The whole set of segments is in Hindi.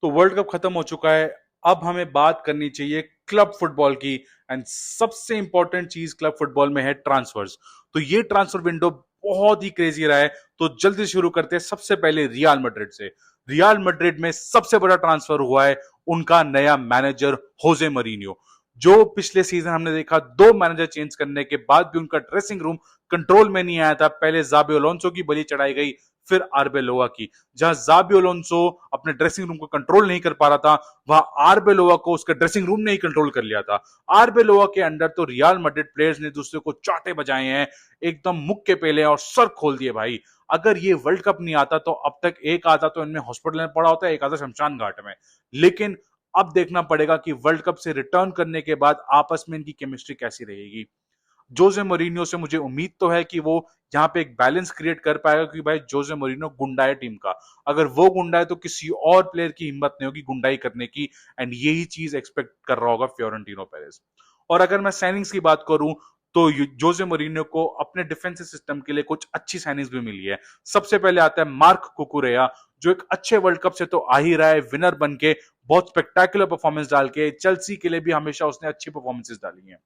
तो वर्ल्ड कप खत्म हो चुका है। अब हमें बात करनी चाहिए क्लब फुटबॉल की। एंड सबसे इंपॉर्टेंट चीज क्लब फुटबॉल में है ट्रांसफर्स। तो ये ट्रांसफर विंडो बहुत ही क्रेजी रहा है। तो जल्दी शुरू करते हैं सबसे पहले रियल मैड्रिड से। रियल मैड्रिड में सबसे बड़ा ट्रांसफर हुआ है उनका नया मैनेजर होजे मरीनियो। जो पिछले सीजन हमने देखा, दो मैनेजर चेंज करने के बाद भी उनका ड्रेसिंग रूम कंट्रोल में नहीं आया था। पहले जाबी अलोंसो की बलि चढ़ाई गई, फिर आर्बेलोवा की। जहां जाबी अलोंसो अपने ड्रेसिंग रूम को कंट्रोल नहीं कर पा रहा था, वहां आर्बेलोवा को उसके ड्रेसिंग रूम ने ही कंट्रोल कर लिया था। आर्बेलोवा के अंडर तो रियल मैड्रिड प्लेयर्स ने दूसरे को चाटे बजाए हैं, एकदम मुक्के पेले और सर खोल दिए भाई। अगर ये वर्ल्ड कप नहीं आता तो अब तक एक आधा तो इनमें हॉस्पिटल में पड़ा होता है, एक आधा शमशान घाट में। लेकिन अब देखना पड़ेगा कि वर्ल्ड कप से रिटर्न करने के बाद आपस में इनकी केमिस्ट्री कैसी रहेगी। जोसे मोरिनियो से मुझे उम्मीद तो है कि वो यहाँ पे एक बैलेंस क्रिएट कर पाएगा, क्योंकि भाई जोसे मोरिनियो गुंडा है टीम का। अगर वो गुंडा है तो किसी और प्लेयर की हिम्मत नहीं होगी गुंडाई करने की। एंड यही चीज एक्सपेक्ट कर रहा होगा फ्योरेंटिनो पेरेज। और अगर मैं साइनिंग्स की बात करूं तो जोसे मोरिनियो को अपने डिफेंसिव सिस्टम के लिए कुछ अच्छी साइनिंग्स भी मिली है। सबसे पहले आता है मार्क कुकुरेया, जो एक अच्छे वर्ल्ड कप से तो आ ही रहा है विनर बन के, बहुत स्पेक्टेकुलर परफॉर्मेंस डाल के। चेल्सी के लिए भी हमेशा उसने अच्छी परफॉर्मेंसेस डाली हैं।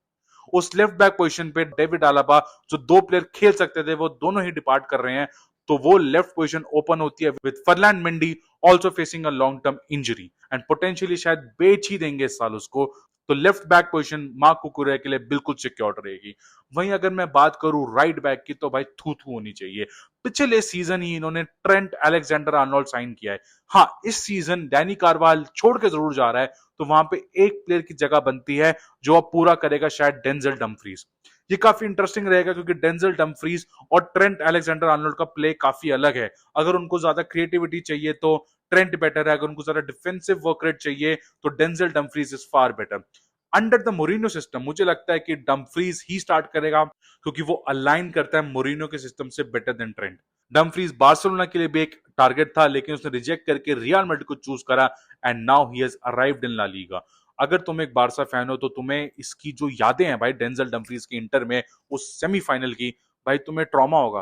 उस लेफ्ट बैक पोजीशन पे डेविड आलाबा, जो दो प्लेयर खेल सकते थे वो दोनों ही डिपार्ट कर रहे हैं। तो वो लेफ्ट पोजीशन ओपन होती है with Ferland Mendy also facing a long term injury, and potentially शायद बेच ही देंगे इस साल उसको। तो left back position Marc Cucurella के लिए बिल्कुल सिक्योर रहेगी। वहीं अगर मैं बात करूं राइट बैक की, तो भाई थू थू होनी चाहिए। पिछले सीजन ही इन्होंने ट्रेंट अलेक्जेंडर आर्नोल्ड साइन किया है। हाँ, इस सीजन डैनी कार्वाल छोड़ के जरूर जा रहा है, तो वहां पे एक प्लेयर की जगह बनती है जो अब पूरा करेगा, शायद डेंजल डमफ्रीज। ये काफी इंटरेस्टिंग रहेगा क्योंकि डेंजल डमफ्रीज और ट्रेंट अलेक्जेंडर आर्नोल्ड का प्ले काफी अलग है। अगर उनको ज्यादा क्रिएटिविटी चाहिए तो ट्रेंट बेटर है, अगर उनको ज्यादा डिफेंसिव वर्क रेट चाहिए तो Denzel Dumfries is far better. Under the Moreno system मुझे लगता है कि डमफ्रीज ही स्टार्ट करेगा, क्योंकि वो अलाइन करता है मोरिनो के सिस्टम से better than Trent. Dumfries Barcelona के लिए भी एक टारगेट था, लेकिन उसने रिजेक्ट करके रियल मैड्रिड को चूज करा, and now he has arrived in La Liga. अगर तुम एक बारसा फैन हो तो तुम्हें इसकी जो यादें हैं भाई डेंजल डमफ्रीज की इंटर में उस सेमीफाइनल की, भाई तुम्हें ट्रॉमा होगा।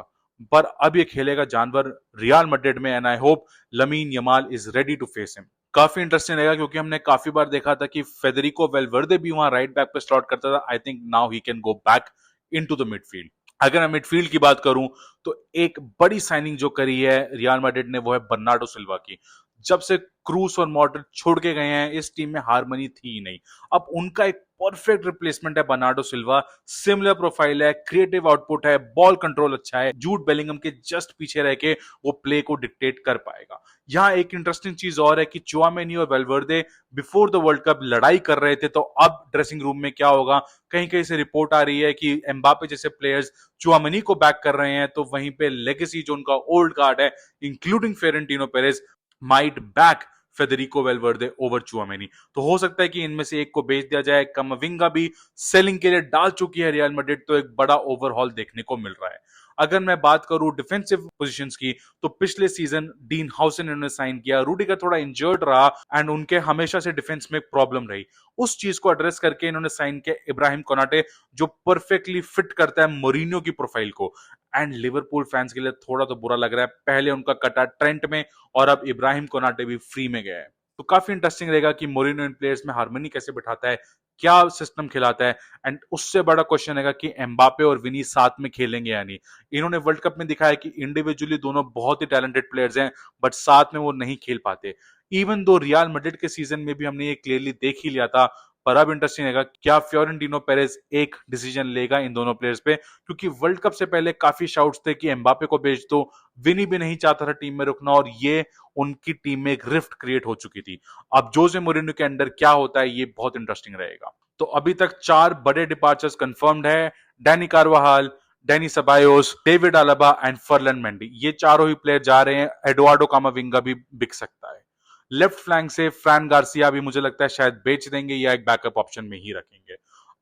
पर अब ये खेलेगा जानवर रियल मैड्रिड में, and I hope Lamine Yamal is ready to face him. काफी इंटरेस्टिंग रहेगा क्योंकि हमने काफी बार देखा था कि फेदरिको वेलवर्दे भी वहां राइट बैक पे स्लॉट करता था। I think now he can go back into the midfield. अगर मैं मिडफील्ड की बात करूं तो एक बड़ी साइनिंग जो करी है रियल मैड्रिड ने वो है बर्नार्डो सिल्वा की। जब से क्रूस और मॉडरिच छोड़ के गए हैं इस टीम में हारमनी थी ही नहीं। अब उनका एक परफेक्ट रिप्लेसमेंट है बर्नार्डो सिल्वा। सिमिलर प्रोफाइल है, क्रिएटिव आउटपुट है, बॉल कंट्रोल अच्छा है। जूड बेलिंगम के जस्ट पीछे रह के वो प्ले को डिक्टेट कर पाएगा। यहाँ एक इंटरेस्टिंग चीज और है कि चुआमेनी और वेलवर्दे बिफोर द वर्ल्ड कप लड़ाई कर रहे थे, तो अब ड्रेसिंग रूम में क्या होगा। कहीं कहीं से रिपोर्ट आ रही है कि एम्बापे जैसे प्लेयर्स चुआमेनी को बैक कर रहे हैं, तो वहीं पे लेगेसी जो उनका ओल्ड गार्ड है including Florentino Perez might back Federico Valverde over Tchouameni. तो हो सकता है कि इनमें से एक को बेच दिया जाए। कमाविंगा भी सेलिंग के लिए डाल चुकी है रियल मैड्रिड, तो एक बड़ा ओवरहॉल देखने को मिल रहा है। अगर मैं बात करूं डिफेंसिव पोजीशंस की, तो पिछले सीजन डीन हाउसन इन्होंने साइन किया। रूडिगर थोड़ा इंजर्ड रहा एंड उनके हमेशा से डिफेंस में प्रॉब्लम रही। उस चीज को एड्रेस करके इन्होंने साइन किया इब्राहिम कोनाटे, जो परफेक्टली फिट करता है मोरिनियो की प्रोफाइल को। एंड लिवरपूल फैंस के लिए थोड़ा तो बुरा लग रहा है, पहले उनका कटा ट्रेंट में और अब इब्राहिम कोनाटे भी फ्री में गया है। तो काफी इंटरेस्टिंग रहेगा कि मोरिनो इन प्लेयर्स में हार्मनी कैसे बिठाता है, क्या सिस्टम खिलाता है। एंड उससे बड़ा क्वेश्चन है कि एम्बापे और विनी साथ में खेलेंगे या नहीं। इन्होंने वर्ल्ड कप में दिखाया कि इंडिविजुअली दोनों बहुत ही टैलेंटेड प्लेयर्स हैं, बट साथ में वो नहीं खेल पाते। इवन दो रियल मैड्रिड के सीजन में भी हमने ये क्लियरली देख ही लिया था। पर अब इंटरेस्टिंग रहेगा क्या फ्योरेंटिनो पेरेज एक डिसीजन लेगा इन दोनों प्लेयर्स पे, क्योंकि वर्ल्ड कप से पहले काफी शाउट्स थे कि एम्बापे को बेच दो। विनी भी नहीं चाहता था टीम में रुकना, और ये उनकी टीम में एक रिफ्ट क्रिएट हो चुकी थी। अब जोसे मोरिनो के अंडर क्या होता है ये बहुत इंटरेस्टिंग रहेगा। तो अभी तक 4 बड़े डिपार्चर्स कंफर्म्ड है। Dani Carvajal, Dani Ceballos, David Alaba and Ferland Mendy, ये चारों ही प्लेयर जा रहे हैं। एडुआर्डो कामाविंगा भी बिक सकता है। लेफ्ट फ्लैंक से फ्रैन गार्सिया भी मुझे लगता है शायद बेच देंगे या एक बैकअप ऑप्शन में ही रखेंगे।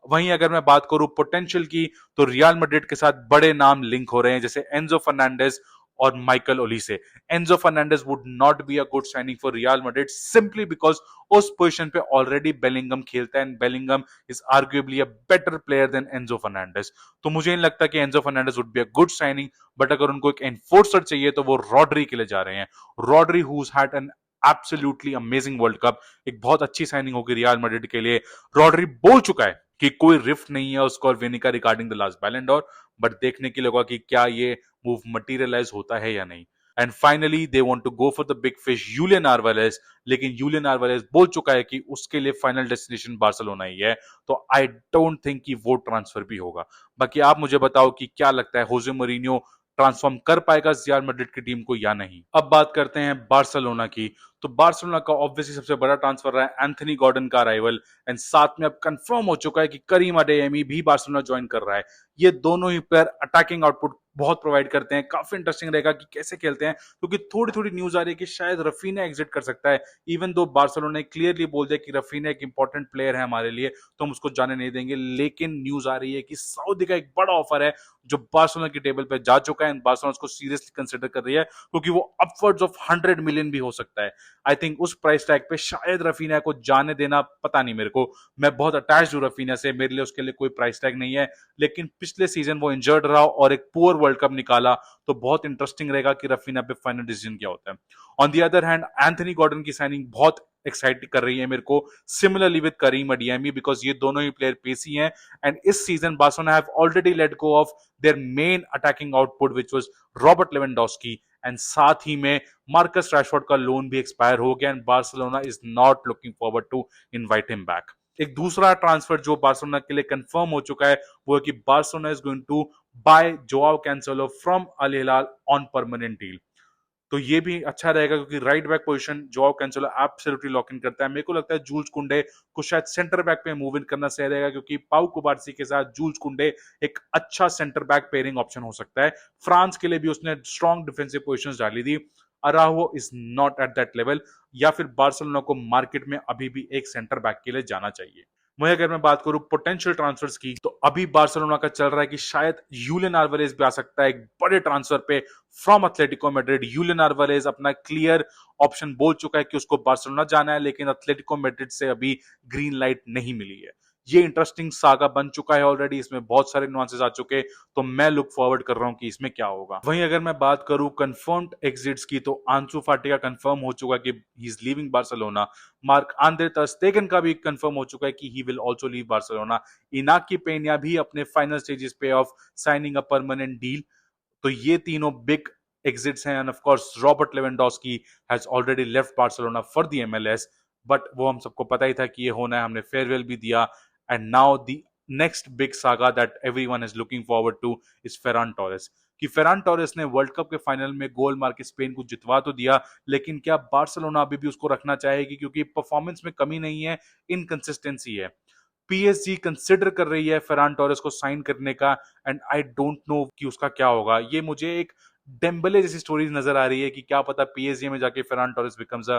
वहीं अगर मैं बात करूं पोटेंशियल की, तो रियल मैड्रिड के साथ बड़े नाम लिंक हो रहे हैं, जैसे एंजो फर्नांडेज और Michael Olise. Enzo Fernandez would not be a good signing for Real Madrid simply because उस पोजीशन पे ऑलरेडी बेलिंगम खेलता है, and Bellingham is arguably a better player than Enzo Fernandez. तो मुझे नहीं लगता कि Enzo Fernandez would be a good signing, but अगर उनको एक एनफोर्सर चाहिए तो वो रॉड्री के लिए जा रहे हैं। Rodri who's had an absolutely amazing world cup, एक बहुत अच्छी साइनिंग होगी रियल मैड्रिड के लिए। रॉड्री बोल चुका है कि कोई रिफ्ट नहीं है उसको और विनी का रिगार्डिंग द लास्ट बैलन डॉर, बट देखने के लिए होगा कि क्या ये मूव मटीरियलाइज होता है या नहीं। And finally they want to go for the big fish Julian Alvarez, लेकिन यूलियन आल्वारेज बोल चुका है कि उसके लिए फाइनल डेस्टिनेशन बार्सिलोना ही है, तो आई डोंट थिंक कि वो ट्रांसफर भी होगा। बाकी आप मुझे बताओ कि क्या लगता है, होजे मोरिनियो ट्रांसफॉर्म कर पाएगा रियल मैड्रिड की टीम को या नहीं। अब बात करते हैं बार्सिलोना की। तो बार्सिलोना का ऑब्वियसली सबसे बड़ा ट्रांसफर रहा है एंथनी गॉर्डन का अराइवल, एंड साथ में अब कंफर्म हो चुका है कि करीम अडेयमी भी बार्सिलोना ज्वाइन कर रहा है। ये दोनों ही प्लेयर अटैकिंग आउटपुट बहुत प्रोवाइड करते हैं। काफी इंटरेस्टिंग रहेगा कि कैसे खेलते हैं, क्योंकि थोड़ी थोड़ी न्यूज आ रही है कि शायद रफीना एग्जिट कर सकता है। इवन दो बार्सिलोना ने क्लियरली बोल दिया कि रफीना एक इंपॉर्टेंट प्लेयर है हमारे लिए, तो हम उसको जाने नहीं देंगे, लेकिन न्यूज आ रही है कि सऊदी का एक बड़ा ऑफर है जो बार्सिलोना की टेबल पे जा चुका है, बार्सिलोना उसको सीरियसली कंसिडर कर रही है, क्योंकि वो अपवर्ड्स ऑफ 100 मिलियन भी हो सकता है। आई थिंक उस प्राइस टैग पे शायद रफीना को जाने देना, पता नहीं मेरे को, मैं बहुत अटैच हूं रफीना से, मेरे लिए उसके लिए कोई प्राइस टैग नहीं है। लेकिन पिछले सीजन वो इंजर्ड रहा और एक पुअर वर्ल्ड कप निकाला, तो बहुत इंटरेस्टिंग रहेगा कि रफीना पे फाइनल डिसीजन क्या होता है। On the other hand Anthony Gordon की साइनिंग बहुत एक्साइट कर रही है मेरे को, similarly with Karim Adeyemi, because ये दोनों ही प्लेयर पेसी हैं, एंड इस season Barcelona have already let go of their main attacking output which was Robert Lewandowski, and साथ ही में मार्कस रैशफोर्ड का लोन भी एक्सपायर हो गया, and Barcelona is not looking forward to invite him back. एक दूसरा ट्रांसफर जो बार्सिलोना के लिए कंफर्म हो चुका है वो है कि Barcelona is going to buy Joao Cancelo from Al Hilal on permanent deal. तो ये भी अच्छा रहेगा, क्योंकि right back position Joao Cancelo absolutely lock in करता है। मेरे को लगता है जूल्स कुंडे को शायद सेंटर बैक पे मूव इन करना सही रहेगा, क्योंकि पाउ कुबार्सी के साथ जूल्स कुंडे एक अच्छा सेंटर बैक पेयरिंग ऑप्शन हो सकता है। फ्रांस के लिए भी उसने स्ट्रॉन्ग डिफेंसिव पोजीशंस डाली थी। Araujo is not at that level, या फिर बार्सिलोना को मार्केट में अभी भी एक सेंटर बैक के लिए जाना चाहिए। वहीं अगर मैं बात करूं पोटेंशियल ट्रांसफर्स की, तो अभी बार्सिलोना का चल रहा है कि शायद यूलियन आल्वारेज भी आ सकता है एक बड़े ट्रांसफर पे फ्रॉम एथलेटिको मैड्रिड। यूलियन आल्वारेज अपना क्लियर ऑप्शन बोल चुका है कि उसको बार्सिलोना जाना है, लेकिन एथलेटिको मैड्रिड से अभी ग्रीन लाइट नहीं मिली है। ये इंटरेस्टिंग सागा बन चुका है ऑलरेडी, इसमें बहुत सारे नुआंसेस आ चुके, तो मैं लुक फॉरवर्ड कर रहा हूं कि इसमें क्या होगा। वहीं अगर मैं बात करूं कंफर्म्ड एग्जिट्स की, तो आंसू फाटी का कंफर्म हो चुका है कि he is leaving Barcelona. Marc Andre ter Stegen का भी कंफर्म हो चुका है कि he will also leave Barcelona. Inaki Pena भी अपने फाइनल स्टेजेस पे of signing a permanent deal. तो ये तीनों बिग एग्जिट्स हैं, and of course Robert Lewandowski has already left Barcelona for the MLS, but वो हम सबको पता ही था कि ये होना है, हमने फेयरवेल भी दिया। And now the next big saga that everyone is looking forward two is Ferran Torres. कि फेरान टोरेस ने वर्ल्ड कप के फाइनल में गोल मार के स्पेन को जितवा तो दिया, लेकिन क्या बार्सिलोना अभी भी उसको रखना चाहेगी, क्योंकि परफॉर्मेंस में कमी नहीं है, इनकंसिस्टेंसी है। पीएसजी कंसिडर कर रही है फेरान टोरेस को साइन करने का, एंड आई डोंट नो कि उसका क्या होगा। ये मुझे एक डेम्बले जैसी स्टोरीज नजर आ रही है कि क्या पता पीएसजी में जाके फेरान टोरेस बिकम्स अ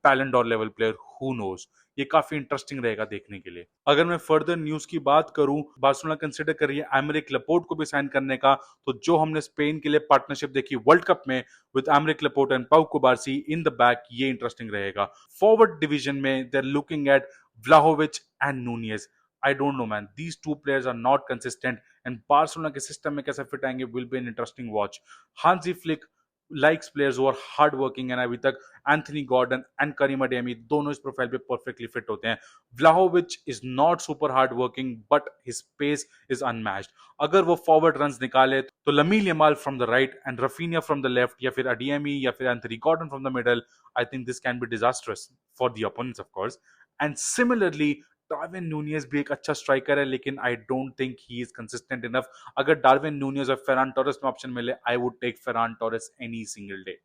बैलन Dar level player, who knows. ये काफी इंटरेस्टिंग रहेगा देखने के लिए। अगर मैं फर्दर न्यूज की बात करूं, बार्सिलोना कंसिडर कर रही है एमरिक लपोर्ट को भी साइन करने का, तो जो हमने स्पेन के लिए पार्टनरशिप देखी वर्ल्ड कप में with Aymeric Laporte and Pau Cubarsi in the back, ये इंटरेस्टिंग रहेगा। फॉरवर्ड डिवीजन में they are looking at Vlahovic and Nunez. I don't know, man. These two players are not consistent, and Barcelona के सिस्टम में कैसे फिट आएंगे will be an interesting watch. Hansi Flick likes players who are hard working, and अभी तक Anthony Gordon and Karim Adeyemi दोनों इस प्रोफाइल पे परफेक्टली फिट होते हैं। Vlahovic is not super hard working, but his pace is unmatched. अगर वो फॉरवर्ड रन्स निकाले तो Lamine Yamal from the right and Raphinha from the left, या फिर अडियमी या फिर Anthony Gordon from the middle, I think this can be disastrous for the opponents of course. And similarly Darwin Nunez भी एक अच्छा स्ट्राइकर है, लेकिन I don't think he is consistent enough. अगर डार्विन नूनियस और फेरान टोरेस में ऑप्शन मिले, I would take Ferran Torres any single day.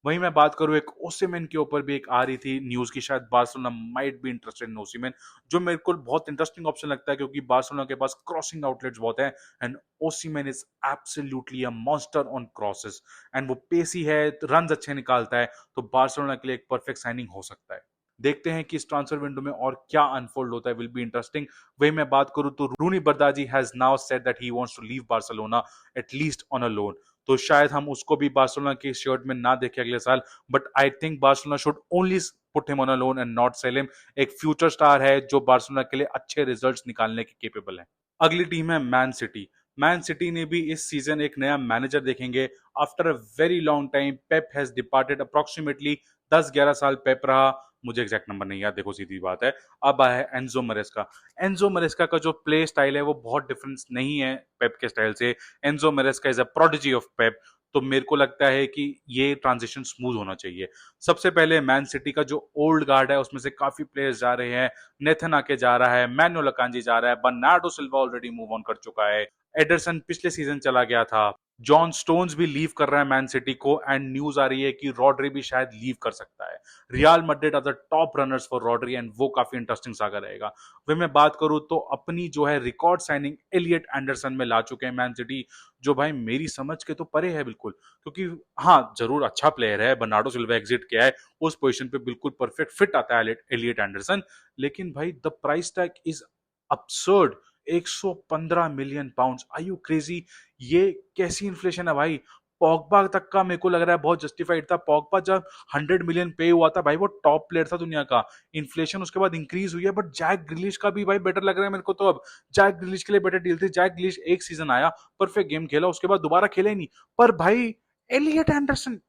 वहीं मैं बात करूं, एक ओसिमेन के ऊपर भी एक आ रही थी न्यूज की शायद Barcelona might be interested in Osimhen, जो मेरे को बहुत इंटरेस्टिंग ऑप्शन लगता है, क्योंकि बार्सिलोना के पास क्रॉसिंग आउटलेट्स बहुत हैं, and Osimhen is absolutely a monster on crosses, and वो पेसी है, रन्स अच्छे निकालता है, तो बार्सिलोना के लिए एक परफेक्ट साइनिंग हो सकता है। देखते हैं कि इस ट्रांसफर विंडो में और क्या अनफोल्ड होता है, विल बी इंटरेस्टिंग। वही मैं बात करूं तो Roony Bardghji has now said that he wants to leave Barcelona at least on a loan, तो शायद हम उसको भी बार्सिलोना के शर्ट में ना देखें अगले साल, but I think Barcelona should only put him on a loan and not cell him. एक फ्यूचर स्टार है जो बार्सिलोना के लिए अच्छे रिजल्ट्स निकालने के केपेबल है। अगली टीम है मैन सिटी। मैन सिटी ने भी इस सीजन एक नया मैनेजर देखेंगे। After a very long time Pep has departed approximately 10-11 साल पेप रहा, मुझे एग्जैक्ट नंबर नहीं याद, देखो सीधी बात है। अब आया है एंजो मरेस्का। एंजो मरेस्का का जो प्ले स्टाइल है वो बहुत डिफरेंस नहीं है पेप के स्टाइल से। Enzo Maresca is a prodigy of Pep. तो मेरे को लगता है कि ये ट्रांजिशन स्मूथ होना चाहिए। सबसे पहले मैन सिटी का जो ओल्ड गार्ड है उसमें से काफी प्लेयर्स जा रहे हैं। नेथन आके जा रहा है, मैनुअल अकांजी जा रहा है, Bernardo Silva already move on कर चुका है, एडरसन पिछले सीजन चला गया था, जॉन स्टोन्स भी लीव कर रहा है मैन सिटी को, एंड न्यूज आ रही है कि रॉड्री भी शायद लीव कर सकता है। Real Madrid are the top runners for Rodri and वो काफी इंटरेस्टिंग सागा रहेगा। वही मैं बात करूं तो अपनी जो है रिकॉर्ड साइनिंग एलियट एंडरसन में ला चुके हैं मैन सिटी, जो भाई मेरी समझ के तो परे है बिल्कुल। क्योंकि हाँ जरूर अच्छा प्लेयर है, बर्नार्डो सिल्वा एग्जिट किया है, उस पोजीशन पे बिल्कुल परफेक्ट फिट आता है एलियट एंडरसन, लेकिन भाई the price tag is absurd। 115 million pounds, are you crazy? ये कैसी इन्फ्लेशन है भाई? पॉगबा तक का मेरे को लग रहा है बहुत जस्टिफाइड था। पॉगबा जब 100 मिलियन पे हुआ था भाई, वो टॉप प्लेयर था दुनिया का। इन्फ्लेशन उसके बाद इंक्रीज हुई है, बट जैक ग्रिलिश का भी भाई बेटर लग रहा है मेरे को तो अब। जैक ग्रिलिश के लिए बेटर डील थी। जैक ग्रिलिश एक सीजन आया, परफेक्ट गेम खेला, उसके बाद दोबारा खेला ही नहीं। पर भाई एलियट एंडरसन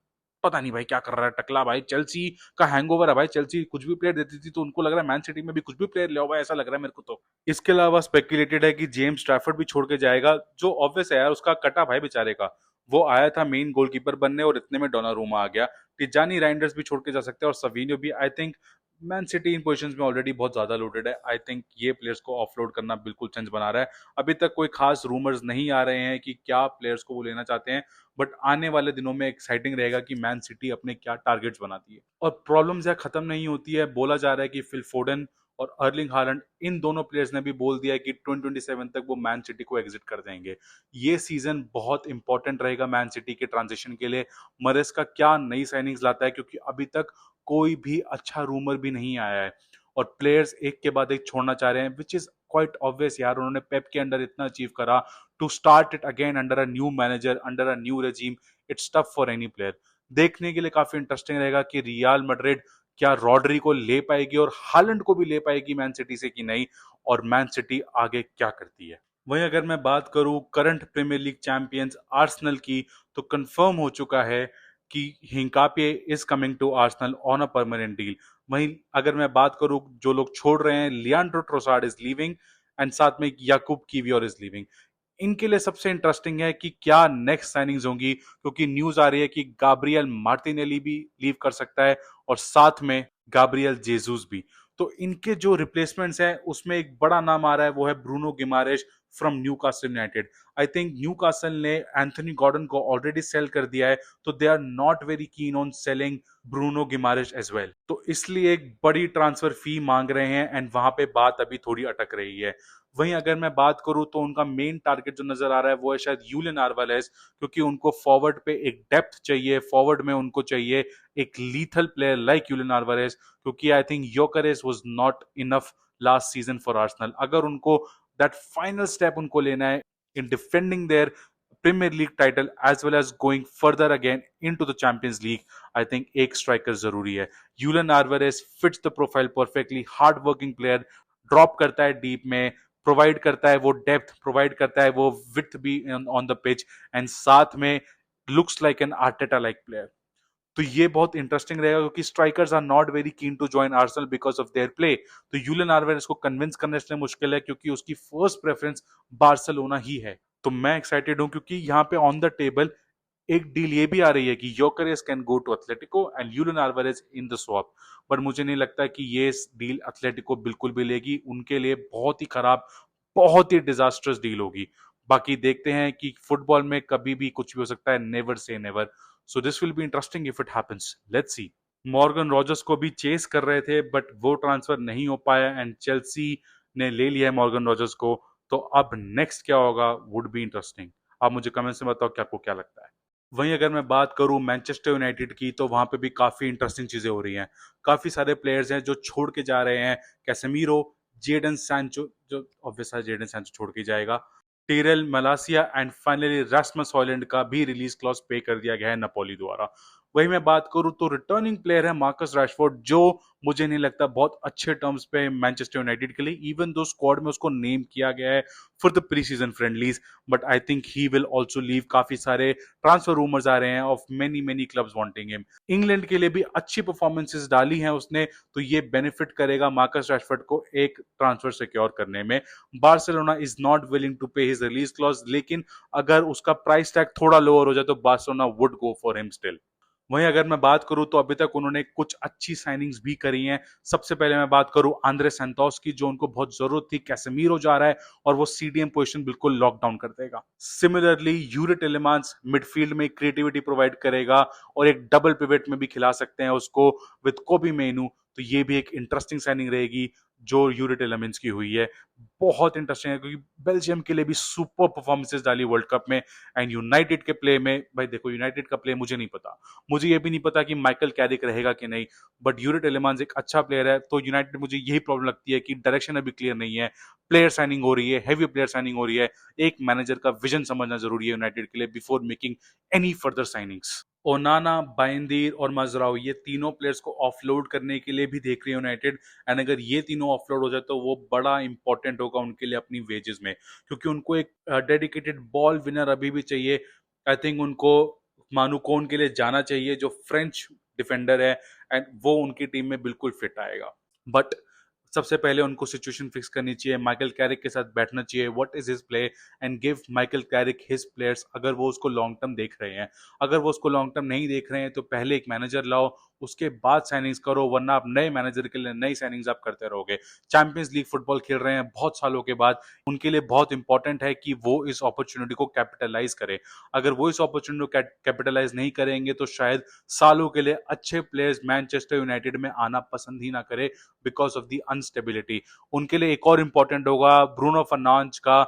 पता नहीं भाई क्या कर रहा है टकला भाई। चेल्सी का हैंगओवर है भाई, चेल्सी कुछ भी प्लेयर देती थी तो उनको लग रहा है मैन सिटी में भी कुछ भी प्लेयर ले आओ, ऐसा लग रहा है मेरे को तो। इसके अलावा स्पेकुलेटेड है कि जेम्स ट्रैफर्ड भी छोड़ के जाएगा, जो ऑब्वियस है यार, उसका कटा भाई बेचारे का। वो आया था मेन गोलकीपर बनने और इतने में डोनारूमा आ गया। टिजानी राइंडर्स भी छोड़ के जा सकते हैं और सवीनियो भी। I think man city in positions में ऑलरेडी बहुत ज्यादा लोडेड है। आई थिंक ये प्लेयर्स को ऑफलोड करना बिल्कुल सेंस बना रहा है। अभी तक कोई खास रूमर्स नहीं आ रहे हैं कि क्या प्लेयर्स को वो लेना चाहते हैं, बट आने वाले दिनों में एक्साइटिंग रहेगा कि मैन सिटी अपने क्या टारगेट्स बनाती है। और प्रॉब्लम्स यहाँ खत्म नहीं होती है। बोला जा रहा है कि फिल फोडन और अर्लिंग हालैंड, इन दोनों प्लेयर्स ने भी बोल दिया है कि 2027 तक वो मैन सिटी को एग्जिट कर देंगे। ये सीजन बहुत इंपॉर्टेंट रहेगा मैन सिटी के ट्रांजिशन के लिए। मरेस का क्या नई साइनिंग्स लाता है, क्योंकि अभी तक कोई भी अच्छा रूमर भी नहीं आया है और प्लेयर्स एक के बाद एक छोड़ना चाह रहे हैं, विच इज क्वाइट ऑब्वियस यार। उन्होंने पेप के अंडर इतना अचीव करा, to start it again under a new manager, under a new regime, it's tough for any player. देखने के लिए काफी इंटरेस्टिंग रहेगा कि रियल मैड्रिड क्या रॉड्री को ले पाएगी और हालैंड को भी ले पाएगी मैन सिटी से कि नहीं, और मैन सिटी आगे क्या करती है। वहीं अगर मैं बात करूं current Premier League champions Arsenal की, तो कंफर्म हो चुका है कि Hincapie is coming to Arsenal on a permanent deal. वहीं अगर मैं बात करूं जो लोग छोड़ रहे हैं, लियांड्रो ट्रोसार्ड इज लीविंग एंड साथ में याकूब कीवियोर इज लीविंग। इनके लिए सबसे इंटरेस्टिंग है कि क्या नेक्स्ट साइनिंग्स होंगी, क्योंकि न्यूज आ रही है कि गाब्रियल मार्टिनेली भी लीव कर सकता है और साथ में गाब्रियल जेसूस भी। तो इनके जो रिप्लेसमेंट्स हैं उसमें एक बड़ा नाम आ रहा है, वो है Bruno Guimaraes from Newcastle United. I think Newcastle ने एंथनी गॉर्डन को ऑलरेडी सेल कर दिया है, तो they are not very keen on selling Bruno Guimaraes as well. तो इसलिए एक बड़ी ट्रांसफर फी मांग रहे हैं एंड वहां पे बात अभी थोड़ी अटक रही है। वहीं अगर मैं बात करूं तो उनका मेन टारगेट जो नजर आ रहा है वो है शायद यूलियन आल्वारेज, क्योंकि उनको फॉरवर्ड पे एक डेप्थ चाहिए। फॉरवर्ड में उनको चाहिए एक lethal player like Julian Alvarez, क्योंकि I think Gyokeres was not enough last season for Arsenal. अगर उनको दैट फाइनल स्टेप उनको लेना है in defending their Premier League title as well as going further again into the Champions League, I think एक स्ट्राइकर जरूरी है। Julian Alvarez fits the profile perfectly, hard working player, drop करता है डीप में, प्रोवाइड करता है वो डेप्थ, प्रोवाइड करता है वो विथ भी ऑन द पिच, एंड साथ में looks like an Arteta like player. तो ये बहुत इंटरेस्टिंग रहेगा, क्योंकि strikers are not very keen to join Arsenal because of their play. तो यूलियन आल्वारेज को कन्विंस करना इसलिए मुश्किल है क्योंकि उसकी फर्स्ट प्रेफरेंस बार्सिलोना ही है। तो मैं एक्साइटेड हूं क्योंकि यहाँ पे ऑन द टेबल एक डील ये भी आ रही है कि Gyokeres can go to Atletico and Julian Alvarez in the swap. But मुझे नहीं लगता कि ये डील एथलेटिको बिल्कुल भी लेगी। उनके लिए बहुत ही खराब, बहुत ही डिजास्टर्स डील होगी। बाकी देखते हैं कि फुटबॉल में कभी भी कुछ भी हो सकता है, never say never. So this will be interesting if it happens, let's see. Morgan Rogers को भी चेस कर रहे थे बट वो ट्रांसफर नहीं हो पाया एंड चेल्सी ने ले लिया है मॉर्गन रॉजर्स को। तो अब नेक्स्ट क्या होगा वुड बी इंटरेस्टिंग। आप मुझे कमेंट्स में बताओ कि आपको क्या लगता है। वहीं अगर मैं बात करूं मैनचेस्टर यूनाइटेड की, तो वहां पे भी काफी इंटरेस्टिंग चीजें हो रही हैं। काफी सारे प्लेयर्स हैं जो छोड़ के जा रहे हैं। कैसेमीरो, जेडन सैंचो, जो ऑब्वियस है जेडन सैंचो छोड़ के जाएगा, Tyrol मलासिया and finally Rasmus Højlund का भी रिलीज क्लॉज पे कर दिया गया है नपोली द्वारा। वही मैं बात करूं तो रिटर्निंग प्लेयर है मार्कस रैशफोर्ड, जो मुझे नहीं लगता बहुत अच्छे टर्म्स पे मैनचेस्टर यूनाइटेड के लिए, इवन दो स्क्वाड में उसको नेम किया गया है for the pre season friendlies, but I think he will also leave. काफी सारे ट्रांसफर रूमर्स आ रहे हैं of many many clubs wanting him. England के लिए भी अच्छी परफॉर्मेंसेस डाली हैं उसने, तो ये बेनिफिट करेगा मार्कस रैशफोर्ड को एक ट्रांसफर सिक्योर करने में। Barcelona is not willing to pay his release clause, लेकिन अगर उसका प्राइस टैग थोड़ा लोअर हो जाए तो Barcelona would go for him still. वहीं अगर मैं बात करूं तो अभी तक उन्होंने कुछ अच्छी साइनिंग्स भी करी हैं। सबसे पहले मैं बात करूं आंद्रे सैंटोस की, जो उनको बहुत जरूरत थी। कैसेमीरो जा रहा है और वो सीडीएम पोजीशन बिल्कुल लॉकडाउन कर देगा। सिमिलरली यूरी टिलेमांस मिडफील्ड में क्रिएटिविटी प्रोवाइड करेगा और एक डबल पिवट में भी खिला सकते हैं उसको विद कोबी मेनू, तो ये भी एक इंटरेस्टिंग साइनिंग रहेगी जो यूरी टिलेमांस की हुई है। बहुत इंटरेस्टिंग है क्योंकि बेल्जियम के लिए भी सुपर परफॉर्मेंसेस डाली वर्ल्ड कप में। एंड यूनाइटेड के प्ले में, भाई देखो यूनाइटेड का प्ले मुझे नहीं पता, मुझे ये भी नहीं पता कि माइकल कैरिक रहेगा कि नहीं, बट यूरी टिलेमांस एक अच्छा प्लेयर है। तो यूनाइटेड, मुझे यही प्रॉब्लम लगती है कि डायरेक्शन अभी क्लियर नहीं है, प्लेयर साइनिंग हो रही है, हेवी प्लेयर साइनिंग हो रही है। एक मैनेजर का विजन समझना जरूरी है यूनाइटेड के लिए before making any further signings. Onana, Bayindir और मजराओ, ये तीनों प्लेयर्स को ऑफलोड करने के लिए भी देख रही है यूनाइटेड। एंड अगर ये तीनों ऑफलोड हो जाए तो वो बड़ा इंपॉर्टेंट होगा उनके लिए अपनी वेजेस में, क्योंकि उनको एक डेडिकेटेड बॉल विनर अभी भी चाहिए। आई थिंक उनको मानू कौन के लिए जाना चाहिए, जो फ्रेंच डिफेंडर है, एंड वो उनकी टीम में बिल्कुल फिट आएगा। बट सबसे पहले उनको सिचुएशन फिक्स करनी चाहिए, माइकल कैरिक के साथ बैठना चाहिए, what is his play, and give Michael Carrick his players अगर वो उसको लॉन्ग टर्म देख रहे हैं। अगर वो उसको लॉन्ग टर्म नहीं देख रहे हैं तो पहले एक मैनेजर लाओ, उसके बाद साइनिंग्स करो, वरना आप नए मैनेजर के लिए नई साइनिंग्स आप करते रहोगे। चैंपियंस लीग फुटबॉल खेल रहे हैं बहुत सालों के बाद, उनके लिए बहुत इंपॉर्टेंट है कि वो इस अपॉर्चुनिटी को कैपिटलाइज करे। अगर वो इस अपॉर्चुनिटी को कैपिटलाइज नहीं करेंगे तो शायद सालों के लिए अच्छे प्लेयर्स मैनचेस्टर यूनाइटेड में आना पसंद ही ना करे बिकॉज ऑफ द अनस्टेबिलिटी। उनके लिए एक और इंपॉर्टेंट होगा ब्रूनो फर्नांडिस का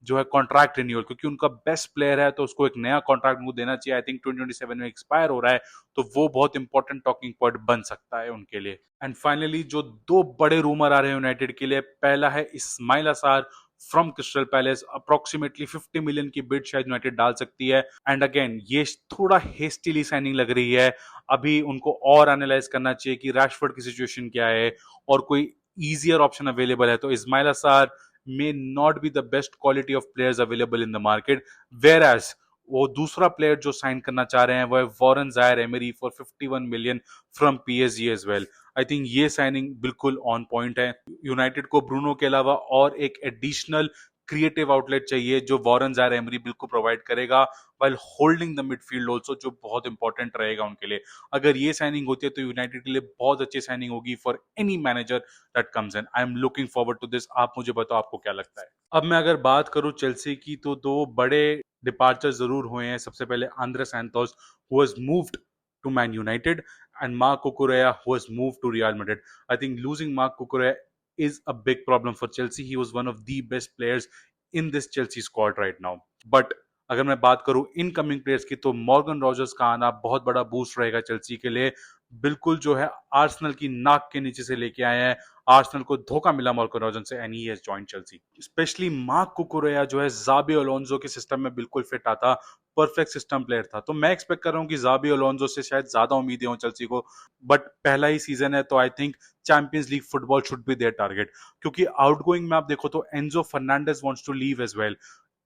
जो है कॉन्ट्रैक्ट रिन्यूअल, क्योंकि उनका बेस्ट प्लेयर है तो उसको एक नया कॉन्ट्रैक्ट उनको देना चाहिए। आई थिंक 2027 में एक्सपायर हो रहा है, तो वो बहुत इंपॉर्टेंट टॉकिंग पॉइंट बन सकता है उनके लिए। एंड फाइनली जो दो बड़े रूमर आ रहे हैं यूनाइटेड के लिए, पहला है इस्माइल असार from Crystal palace. Approximately 50 million की बिड शायद यूनाइटेड डाल सकती है। एंड अगेन ये थोड़ा हेस्टिली साइनिंग लग रही है, अभी उनको और एनालाइज करना चाहिए कि रैशफोर्ड की सिचुएशन क्या है और कोई ईजियर ऑप्शन अवेलेबल है। तो इस्माइल असार may not be the best quality of players available in the market, whereas वो दूसरा प्लेयर जो साइन करना चाह रहे हैं वो है Warren Zaire Emery for 51 million from PSG as well. I think ये साइनिंग बिल्कुल ऑन पॉइंट है। यूनाइटेड को ब्रूनो के अलावा और एक एडिशनल क्रिएटिव आउटलेट चाहिए जो वॉरेन जायर एमरी बिल्कुल प्रोवाइड करेगा, while holding the midfield also, जो बहुत इंपॉर्टेंट रहेगा उनके लिए। अगर ये साइनिंग होती है तो यूनाइटेड के लिए बहुत अच्छी साइनिंग होगी for any manager that comes in. I am looking forward to this. आप मुझे बताओ आपको क्या लगता है। अब मैं अगर बात करूं चेल्सी की, तो दो बड़े डिपार्चर जरूर हुए हैं। सबसे पहले Andre Santos who has moved to Man United, and Marc Cucurella who has moved to Real Madrid. I think losing Marc Cucurella is a big problem for Chelsea. He was one of the best players in this Chelsea squad right now. But अगर मैं बात करूं इनकमिंग प्लेयर्स की, तो मॉर्गन रॉजर्स का आना बहुत बड़ा बूस्ट रहेगा चेल्सी के लिए। बिल्कुल जो है आर्सेनल की नाक के नीचे से लेके आए हैं। आर्सेनल को धोखा मिला मॉर्गन रॉजर्स से, and he has joined Chelsea. Specially mark कुकुरेया जो है ज़ाबी अलोंसो के सिस्टम में बिल्कुल फिट आता, परफेक्ट सिस्टम प्लेयर था। तो मैं एक्सपेक्ट कर रहा हूँ कि ज़ाबी अलोंसो से शायद ज्यादा उम्मीदें हों चेल्सी को, बट पहला ही सीजन है तो I think Champions League football should be their target. क्योंकि आउटगोइंग में आप देखो तो Enzo Fernandez wants to leave as well.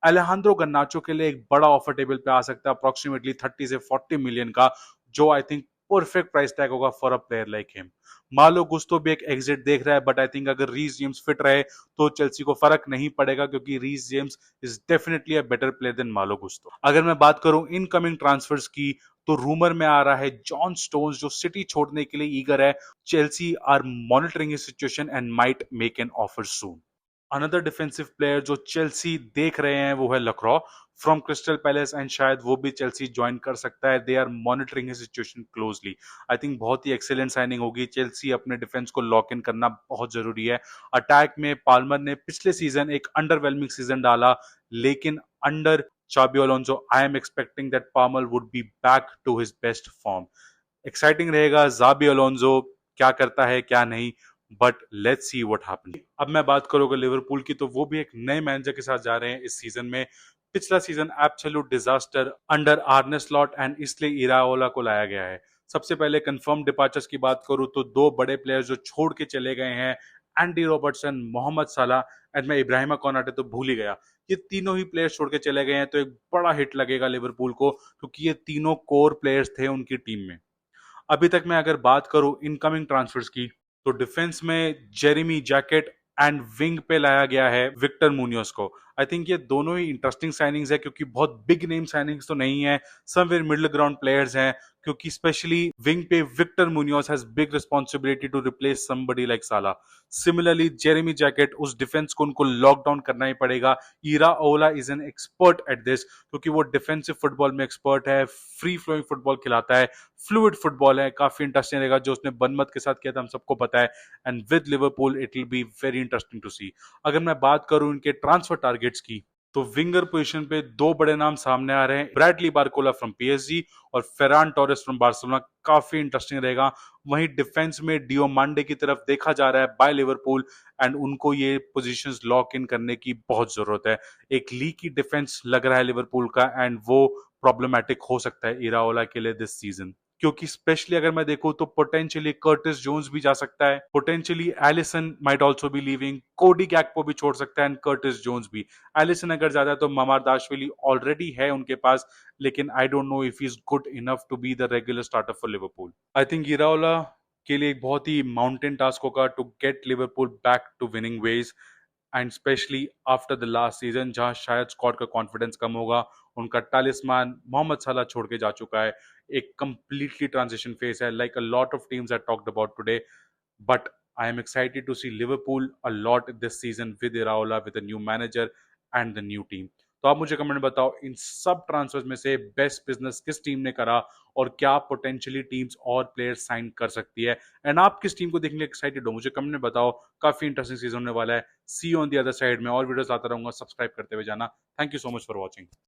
Alejandro Garnacho के लिए एक बड़ा ऑफर टेबल पे आ सकता है अप्रोक्सीमेटली 30 से 40 मिलियन का, जो I think perfect price tag होगा for a player like him. Malo Gusto भी एक एग्जिट देख रहा है, बट आई थिंक अगर रीस जेम्स फिट रहे तो चेल्सी को फर्क नहीं पड़ेगा, क्योंकि Reece James is definitely a better player than Malo Gusto. अगर मैं बात करूं इनकमिंग ट्रांसफर्स की, तो रूमर में आ रहा है जॉन स्टोन्स जो सिटी छोड़ने के लिए ईगर है। Chelsea are monitoring his situation and might make an offer soon. Another defensive player जो चेल्सी देख रहे हैं वो है Lacroix from Crystal Palace, and शायद वो भी चेल्सी ज्वाइन कर सकता है। They are monitoring his situation closely. I think बहुत ही एक्सीलेंट साइनिंग होगी। चेल्सी अपने डिफेंस को लॉक इन करना बहुत जरूरी है। अटैक में पाल्मर ने पिछले सीजन एक अंडरवेलमिंग सीजन डाला, लेकिन under Xabi Alonso I am expecting that Palmer would be back to his best form. Exciting रहेगा ज़ाबी अलोंसो क्या करता है क्या नहीं, but let's see what happen. अब मैं बात करूंगा लिवरपूल की, तो वो भी एक नए मैनेजर के साथ जा रहे हैं इस सीजन में। पिछला season absolute disaster under आर्ने slot and इसलिए इराओला को लाया गया है। सबसे पहले कंफर्म डिपार्चर्स की बात करूं तो दो बड़े प्लेयर्स जो छोड़ के चले गए हैं, एंडी रॉबर्टसन, मोहम्मद साला एंड मैं इब्राहिमा कोनाटे तो भूल ही गया। ये तीनों ही प्लेयर्स छोड़ के चले गए हैं तो एक बड़ा हिट लगेगा लिवरपूल को, क्योंकि ये तीनों कोर प्लेयर्स थे उनकी टीम में। अभी तक मैं अगर बात करूं इनकमिंग ट्रांसफर्स की, तो डिफेंस में जेरेमी जैकेट एंड विंग पे लाया गया है विक्टर मुनियोस को। आई थिंक ये दोनों ही इंटरेस्टिंग साइनिंग्स है, क्योंकि बहुत बिग नेम साइनिंग्स तो नहीं है, समवेयर मिडिल ग्राउंड प्लेयर्स हैं, क्योंकि स्पेशली विंग पे Victor Munoz has big responsibility to replace somebody like Salah. Similarly Jeremy Jacquet, उस डिफेंस को उनको लॉकडाउन करना ही पड़ेगा। Iraola is an expert at this, क्योंकि वो डिफेंसिव फुटबॉल में एक्सपर्ट है, फ्री फ्लोइंग फुटबॉल खिलाता है, फ्लूइड फुटबॉल है, काफी इंटरेस्टिंग रहेगा। जो उसने बर्नमथ के साथ किया था हम सबको पता है, and with Liverpool it will be very interesting to see. अगर मैं बात करूं इनके ट्रांसफर टारगेट्स की, तो विंगर पोजीशन पे दो बड़े नाम सामने आ रहे हैं, ब्रैडली बारकोला फ्रॉम पीएसजी और फेरान टोरेस फ्रॉम बार्सिलोना। काफी इंटरेस्टिंग रहेगा। वहीं डिफेंस में डियोमांडे की तरफ देखा जा रहा है बाय लिवरपूल, एंड उनको ये पोजीशंस लॉक इन करने की बहुत जरूरत है। एक लीकी डिफेंस लग रहा है लिवरपूल का, एंड वो प्रॉब्लमैटिक हो सकता है इराओला के लिए दिस सीजन, क्योंकि स्पेशली अगर मैं देखूं तो पोटेंशियली कर्टिस जोन्स भी जा सकता है, potentially Alisson might also be leaving, Cody Gakpo भी छोड़ सकता है एंड कर्टिस जोन्स भी। एलिसन अगर ज्यादा तो ममारदाशविली ऑलरेडी है उनके पास, लेकिन I don't know if he is good enough to be the regular starter for Liverpool. I think Iraola के लिए एक बहुत ही माउंटेन टास्क होगा to get Liverpool back to winning ways, and specially after the last season जहां शायद स्क्वाड का कॉन्फिडेंस कम होगा। उनका टालिस्मान मोहम्मद साला छोड़ के जा चुका है, एक कंप्लीटली ट्रांजिशन फेज है, like a lot of teams I talked about today. But I am excited to see Liverpool a lot this season with Iraola, with a new manager and the new team. तो आप मुझे कमेंट में बताओ इन सब ट्रांसफर्स में से बेस्ट बिजनेस किस टीम ने करा, और क्या पोटेंशियली टीम्स और प्लेयर्स साइन कर सकती है, एंड आप किस टीम को देखने के एक्साइटेड हो मुझे कमेंट में बताओ। काफी इंटरेस्टिंग सीजन होने वाला है। See you on the other side में और वीडियोस लाता रहूंगा, सब्सक्राइब करते हुए जाना। Thank you so much for watching.